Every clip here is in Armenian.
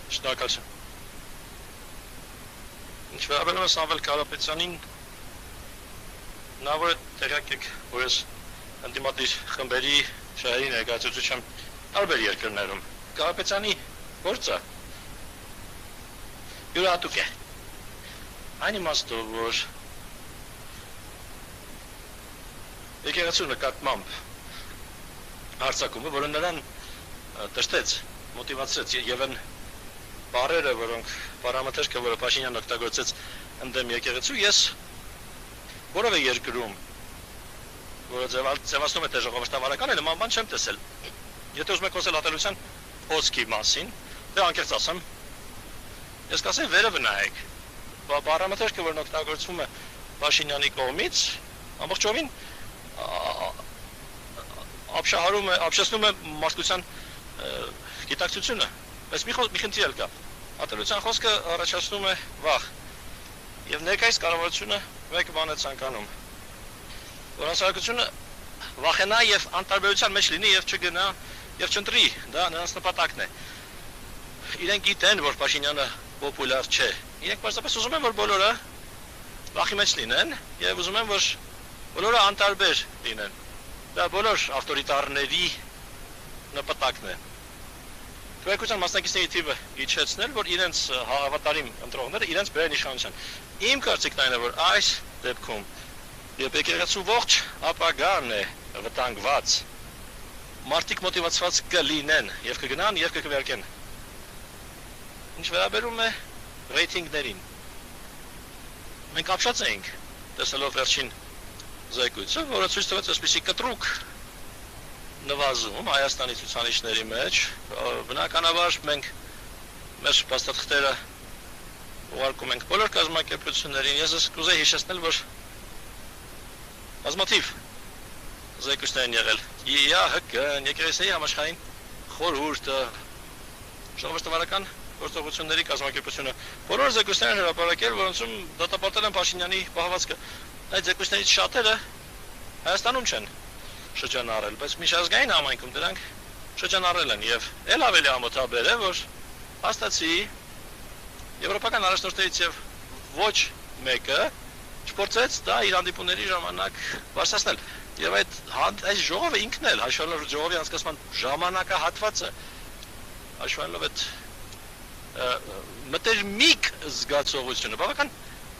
Շնորհակալություն։ Ինչ վերաբերում է Սամվել Կարապետյանին, նա որ տեղյակ եք, որ ես ընդդիմադիր խմբերի շահերի ներկայացուցիչ տարբեր երկրներում, Կարապետյանի գործը յուրահատուկ է։ Այն իմաստով, որ եկեղեցու նկատմամբ հարձակումը, որը նրան տշտեց, մոտիվացրեց եւ այն բառերը, որոնք պարամետրը, որը Փաշինյանն օգտագործեց ընդդեմ եկեղեցու, ես որևէ երկրում, որը ձևացնում է թե ժողովրդավարական է, նման բան չեմ տեսել։ Եթե ուզում եք խոսել ատելության խոսքի մասին, դե անկեղծ ասեմ, ես կասեմ վերը վնայեք։ Պարամետրը, որն օգտագործվում է Փաշինյանի կողմից, ամբողջովին ապշեցնում է մարդկության գիտակցությունը, բայց մի խնդիր էլ կա, ատելության խոսքը առաջացնում է վախ, և ներկայիս կառավարությունը մեկ բան է ցանկանում, որ հասարակությունը վախենա և անտարբերության մեջ լինի և չգնա և չընտրի, դա նրանց նպատակն է, իրենք գիտեն, որ Փաշինյանը պոպուլյար չէ, իրենք պարզապես ուզում են, որ բոլորը վախի մեջ լինեն և ուզում են, որ բոլորը անտարբեր լինեն, դա բոլոր ավտորիտարների նպատակն է։ Քվեարկության մասնակիցների թիվը իջեցնել, որ իրենց հավատարիմ ընտրողները իրենց բերեն իշխանության։ Իմ կարծիքն այն է, որ այս դեպքում երբ եկեղեցու ողջ ապագան է վտանգված, մարդիկ մոտիվացված կլինեն և կգնան և կքվեարկեն։ Ինչ վերաբերում է ռեյթինգներին, մենք ապշած էինք տեսնելով վերջին զեկույցը, որը ցույց տվեց այսպիսի կտրուկ նվազում Հայաստանի ցուցանիշների մեջ, բնականաբար մենք մեր փաստաթղթերը ուղարկում ենք բոլոր կազմակերպություններին, ես կուզեի հիշեցնել, որ բազմաթիվ զեկույցներ են եղել, ԵԱՀԿ-ն, Եկեղեցիների համաշխարհային խորհուրդը, ժողովրդավարական գործողությունների կազմակերպությունը, բոլոր զեկույցներ են հրապարակել, որոնցում դատապարտել են Փաշինյանի պահվածքը։ Այդ զեկույցներից շատերը Հայաստանում չեն շրջանառել, բայց միջազգային համայնքում դրանք շրջանառել են եւ ել ավելի ամոթաբեր է, որ հաստատի եվրոպական առաջնորդներից եւ ոչ մեկը չփորձեց դա իր հանդիպումների ժամանակ բարձրացնել։ Եվ այդ ժողովը ինքն էլ հաշվելով ժողովի անցկացման ժամանակահատվածը, հաշվելով այդ մտերմիկ զգացողությունը, բավական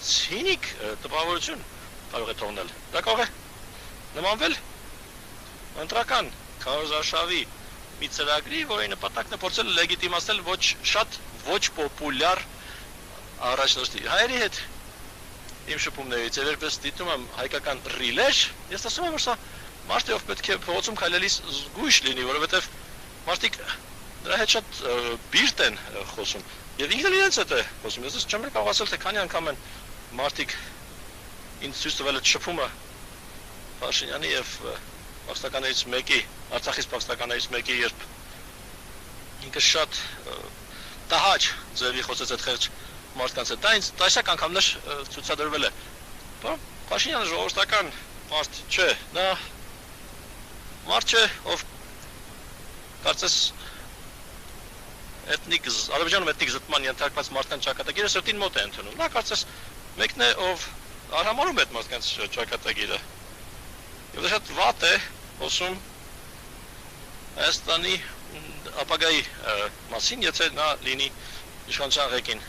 ցինիկ տպավորություն կարող է թողնել։ Դա կարող է նմանվել ընտրական քարոզարշավի մի ծրագրի, որի նպատակն է փորձել լեգիտիմացնել ոչ պոպուլյար առաջնորդի։ Հայերի հետ իմ շփումներից եւ երբ դիտում եմ հայկական ռիլեր, ես ասում եմ, որ սա մարդը ով պետք է փողոցում քայլելիս զգույշ լինի, որովհետեւ մարդիկ դրա հետ շատ բիրտ են խոսում եւ ինքն էլ իրենց հետ է խոսում։ Ես չեմ կարող ասել, թե քանի անգամ են մարդիկ ինձ ցույց տվել այդ շփումը Փաշինյանի եւ փախստականներից մեկի, Արցախից փախստականներից մեկի, երբ ինքը շատ տհաճ ձևի խոսեց այդ խեղճ մարդկանց հետ, դա ինձ տասյակ անգամներ ցուցադրվել է։ Փաշինյանը ժողովրդական մարդ չէ, նա մարդ չէ, ով կարծես Ադրբեջանում էթնիկ զտման ենթարկված մարդկանց ճակատագիրը սրտին մոտ է ընդունում։ Նա կարծես մեկն է, ով արհամարում է այդ մարդկանց ճակատագիրը։ Եվ դա շատ վատ է խոսում Հայաստանի ապագայի մասին, եթե նա լինի իշխանության ղեկին։